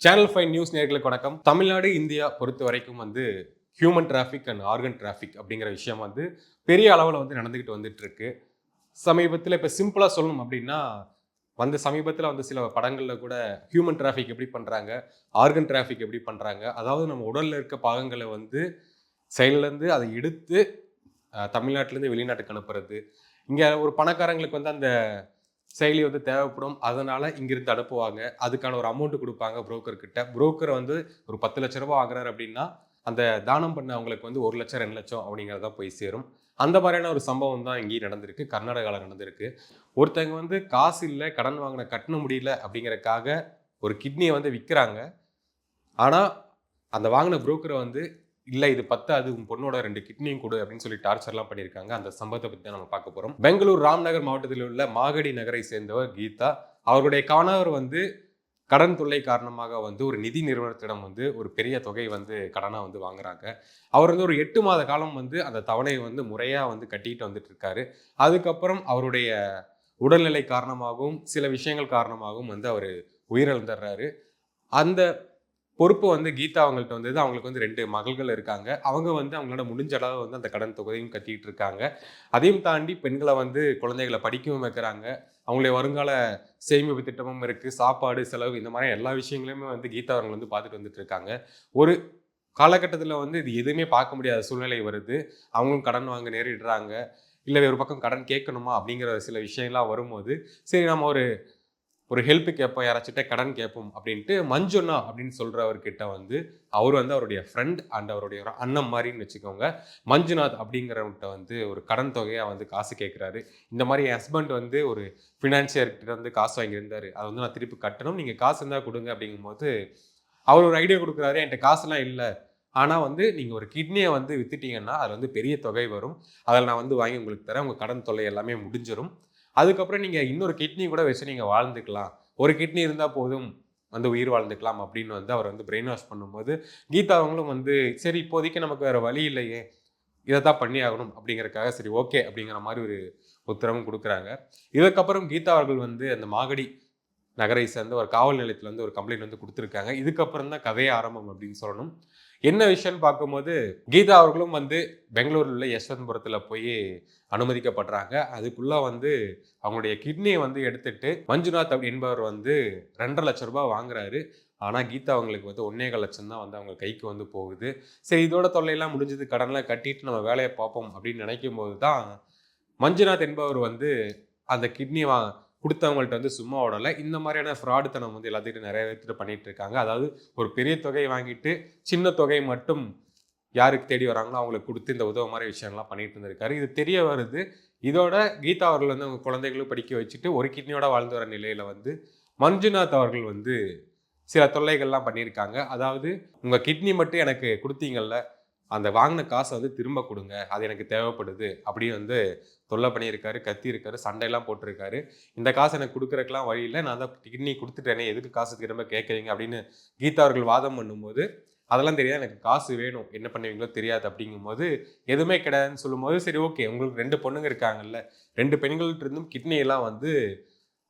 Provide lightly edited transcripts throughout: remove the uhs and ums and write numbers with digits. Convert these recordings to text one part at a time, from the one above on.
Channel 5 news நேயர்களுக்கு வணக்கம். Tamil Nadu, India பொறுத்த வரைக்கும் human traffic and organ traffic அப்படிங்கிற விஷயம் பெரிய அளவில் நடந்துகிட்டு வந்துட்டு இருக்கு. சமீபத்தில் இப்போ சிம்பிளாக சொல்லணும் அப்படின்னா, சமீபத்தில் சில படங்களில் கூட ஹியூமன் டிராஃபிக் எப்படி பண்ணுறாங்க, ஆர்கன் டிராஃபிக் எப்படி பண்ணுறாங்க, அதாவது நம்ம உடலில் இருக்க பாகங்களை செயல்லேருந்து அதை எடுத்து தமிழ்நாட்டிலேருந்து வெளிநாட்டுக்கு அனுப்புறது. இங்கே ஒரு பணக்காரங்களுக்கு அந்த செயலி தேவைப்படும். அதனால இங்கிருந்து அனுப்புவாங்க. அதுக்கான ஒரு அமௌண்ட் கொடுப்பாங்க புரோக்கர் கிட்ட. புரோக்கர் ஒரு 10 லட்ச ரூபாய் வாங்குறாரு அப்படின்னா, அந்த தானம் பண்ண அவங்களுக்கு 1 லட்சம் 2 லட்சம் அப்படிங்கிறதா போய் சேரும். அந்த மாதிரியான ஒரு சம்பவம் தான் இங்கேயும் நடந்திருக்கு. கர்நாடகாவில் நடந்திருக்கு. ஒருத்தவங்க காசு இல்லை, கடன் வாங்கின கட்டண முடியல அப்படிங்கிறதுக்காக ஒரு கிட்னியை விற்கிறாங்க. ஆனால் அந்த வாங்கின புரோக்கரை இல்லை இது பத்தாது, உன் பொண்ணோட 2 கிட்னியும் கொடு அப்படின்னு சொல்லி டார்ச்சர்லாம் பண்ணியிருக்காங்க. அந்த சம்பவத்தை பற்றி தான் நம்ம பார்க்க போகிறோம். பெங்களூர் ராம்நகர் மாவட்டத்தில் உள்ள மாகடி நகரை சேர்ந்தவர் கீதா. அவருடைய கணவர் கடன் தொல்லை காரணமாக ஒரு நிதி நிறுவனத்திடம் ஒரு பெரிய தொகை கடனாக வாங்குறாங்க. அவர் ஒரு 8 மாத காலம் அந்த தவணையை முறையாக கட்டிட்டு வந்துட்டு இருக்காரு. அதுக்கப்புறம் அவருடைய உடல்நிலை காரணமாகவும் சில விஷயங்கள் காரணமாகவும் அவர் உயிரிழந்துடுறாரு. அந்த பொறுப்பு கீதா அவங்கள்ட்ட வந்தது. அவங்களுக்கு 2 மகள்கள் இருக்காங்க. அவங்க அவங்களோட முடிஞ்ச அளவு அந்த கடன் தொகையும் கட்டிட்டு இருக்காங்க. அதையும் தாண்டி பெண்களை குழந்தைகளை படிக்கவும் வைக்கிறாங்க. அவங்களுடைய வருங்கால சேமிப்பு திட்டமும் இருக்கு. சாப்பாடு, செலவு இந்த மாதிரி எல்லா விஷயங்களையுமே கீதா அவர்கள் பார்த்துட்டு வந்துட்டு இருக்காங்க. ஒரு காலகட்டத்தில் இது எதுவுமே பார்க்க முடியாத சூழ்நிலை வருது. அவங்களும் கடன் வாங்க நேரிடுறாங்க. இல்லை ஒரு பக்கம் கடன் கேட்கணுமா அப்படிங்கிற சில விஷயம்லாம் வரும்போது, சரி நம்ம ஒரு ஹெல்ப் கேட்போம், யாராச்சிட்ட கடன் கேட்போம் அப்படின்ட்டு மஞ்சுண்ணா அப்படின்னு சொல்கிறவர்கிட்ட அவர் அவருடைய ஃப்ரெண்ட் அண்ட் அவருடைய ஒரு அண்ணன் மாதிரின்னு வச்சுக்கோங்க. மஞ்சுநாத் அப்படிங்கிறவர்கிட்ட ஒரு கடன் தொகையாக காசு கேட்குறாரு. இந்த மாதிரி என் ஹஸ்பண்ட் ஒரு ஃபினான்சியர்கிட்ட காசு வாங்கியிருந்தார், அதை நான் திருப்பி கட்டணும், நீங்கள் காசு இருந்தால் கொடுங்க அப்படிங்கும்போது அவர் ஒரு ஐடியா கொடுக்குறாரு. என்கிட்ட காசுலாம் இல்லை, ஆனால் நீங்கள் ஒரு கிட்னியை வித்துட்டீங்கன்னா அதில் பெரிய தொகை வரும், அதில் நான் வாங்கி உங்களுக்கு தரேன், உங்கள் கடன் தொல்லை எல்லாமே முடிஞ்சிடும். அதுக்கப்புறம் நீங்கள் இன்னொரு கிட்னி கூட வச்சு நீங்கள் வாழ்ந்துக்கலாம், ஒரு கிட்னி இருந்தால் போதும் உயிர் வாழ்ந்துக்கலாம் அப்படின்னு அவர் பிரெயின் வாஷ் பண்ணும்போது கீதா அவங்களும் சரி இப்போதைக்கு நமக்கு வேறு வழி இல்லையே, இதை தான் பண்ணி ஆகணும் அப்படிங்கிறக்காக சரி ஓகே அப்படிங்கிற மாதிரி ஒரு உத்தரவும் கொடுக்குறாங்க. இதுக்கப்புறம் கீதா அவர்கள் அந்த மாகடி நகரை சேர்ந்த ஒரு காவல் நிலையத்தில் ஒரு கம்ப்ளைண்ட் கொடுத்துருக்காங்க. இதுக்கப்புறம் தான் கதையை ஆரம்பம் அப்படின்னு சொல்லணும். என்ன விஷயம்னு பார்க்கும்போது கீதா அவர்களும் பெங்களூரில் உள்ள யஸ்வந்த்புரத்தில் போய் அனுமதிக்கப்படுறாங்க. அதுக்குள்ளே அவங்களுடைய கிட்னியை எடுத்துட்டு மஞ்சுநாத் என்பவர் 2.5 லட்சம் ரூபாய் வாங்குறாரு. ஆனால் கீதா அவங்களுக்கு 1.25 லட்சம் தான் அவங்க கைக்கு போகுது. சரி இதோட தொல்லையெல்லாம் முடிஞ்சது, கடன்லாம் கட்டிட்டு நம்ம வேலையை பார்ப்போம் அப்படின்னு நினைக்கும் போது தான் மஞ்சுநாத் என்பவர் அந்த கிட்னி கொடுத்தவங்கள்ட்ட சும்மா ஓடலை. இந்த மாதிரியான ஃப்ராடுத்தனம் எல்லாத்துக்கிட்டும் நிறைய பேர்த்துட்டு பண்ணிட்டு இருக்காங்க. அதாவது ஒரு பெரிய தொகையை வாங்கிட்டு சின்ன தொகை மட்டும் யாருக்கு தேடி வராங்களோ அவங்களுக்கு கொடுத்து இந்த உதவ மாதிரி விஷயம்லாம் பண்ணிட்டு இருந்திருக்காரு. இது தெரிய வருது. இதோட கீதா அவர்கள் அவங்க குழந்தைகளும் படிக்க வச்சுட்டு ஒரு கிட்னியோட வாழ்ந்து வர நிலையில மஞ்சுநாத் அவர்கள் சில தொல்லைகள்லாம் பண்ணியிருக்காங்க. அதாவது உங்கள் கிட்னி மட்டும் எனக்கு கொடுத்தீங்கல்ல, அந்த வாங்கின காசை திரும்ப கொடுங்க, அது எனக்கு தேவைப்படுது அப்படின்னு தொல்லை பண்ணியிருக்காரு, கத்தியிருக்காரு, சண்டையெல்லாம் போட்டிருக்காரு. இந்த காசு எனக்கு கொடுக்குறதுக்கெல்லாம் வழி இல்லை, நான் தான் கிட்னி கொடுத்துட்டேனே, எதுக்கு காசு திரும்ப கேட்குறீங்க அப்படின்னு கீதா அவர்கள் வாதம் பண்ணும்போது அதெல்லாம் தெரியாது, எனக்கு காசு வேணும், என்ன பண்ணுவீங்களோ தெரியாது அப்படிங்கும்போது எதுவுமே கிடையாதுன்னு சொல்லும்போது சரி ஓகே உங்களுக்கு 2 பொண்ணுங்க இருக்காங்கல்ல, 2 பெண்கள்கிட்ட இருந்தும் கிட்னியெல்லாம்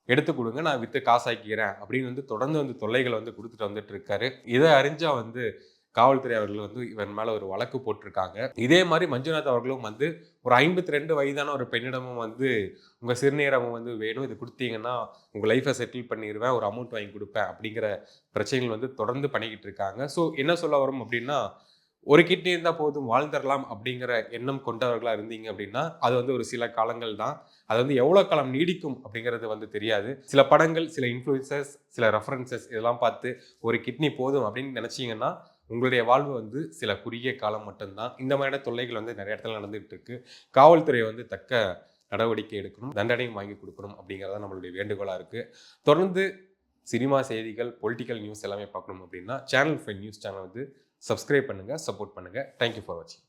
எடுத்து கொடுங்க, நான் விற்று காசாக்கிக்கிறேன் அப்படின்னு தொடர்ந்து தொல்லைகளை கொடுத்துட்டு வந்துட்டு இருக்காரு. இதை அறிஞ்சா காவல்துறை அவர்கள் இவன் மேலே ஒரு வழக்கு போட்டிருக்காங்க. இதே மாதிரி மஞ்சுநாத் அவர்களும் ஒரு 52 வயதான ஒரு பெண்ணிடமும் உங்கள் சிறுநீரகம் வேணும், இது கொடுத்தீங்கன்னா உங்கள் லைஃப்பை செட்டில் பண்ணிடுவேன், ஒரு அமௌண்ட் வாங்கி கொடுப்பேன் அப்படிங்கிற பிரச்சனைகள் தொடர்ந்து பண்ணிக்கிட்டு இருக்காங்க. ஸோ என்ன சொல்ல வரும் அப்படின்னா, ஒரு கிட்னி இருந்தால் போதும் வாழ்ந்துடலாம் அப்படிங்கிற எண்ணம் கொண்டவர்களாக இருந்தீங்க அப்படின்னா அது ஒரு சில காலங்கள் தான். அது எவ்வளோ காலம் நீடிக்கும் அப்படிங்கிறது தெரியாது. சில படங்கள், சில இன்ஃப்ளூயன்சர்ஸ், சில ரெஃபரன்சஸ் இதெல்லாம் பார்த்து ஒரு கிட்னி போதும் அப்படின்னு நினச்சிங்கன்னா உங்களுடைய வாழ்வு சில குறுகிய காலம் மட்டும்தான். இந்த மாதிரியான தொல்லைகள் நிறைய இடத்துல நடந்துகிட்டு இருக்கு. காவல்துறை தக்க நடவடிக்கை எடுக்கணும், தண்டனையும் வாங்கி கொடுக்கணும் அப்படிங்கிறத நம்மளுடைய வேண்டுகோளாக இருக்குது. தொடர்ந்து சினிமா செய்திகள், பொலிட்டிக்கல் நியூஸ் எல்லாமே பார்க்கணும் அப்படின்னா சேனல் 5 நியூஸ் சேனல் சப்ஸ்கிரைப் பண்ணுங்கள், சப்போர்ட் பண்ணுங்கள். தேங்க்யூ ஃபார் வாட்சிங்.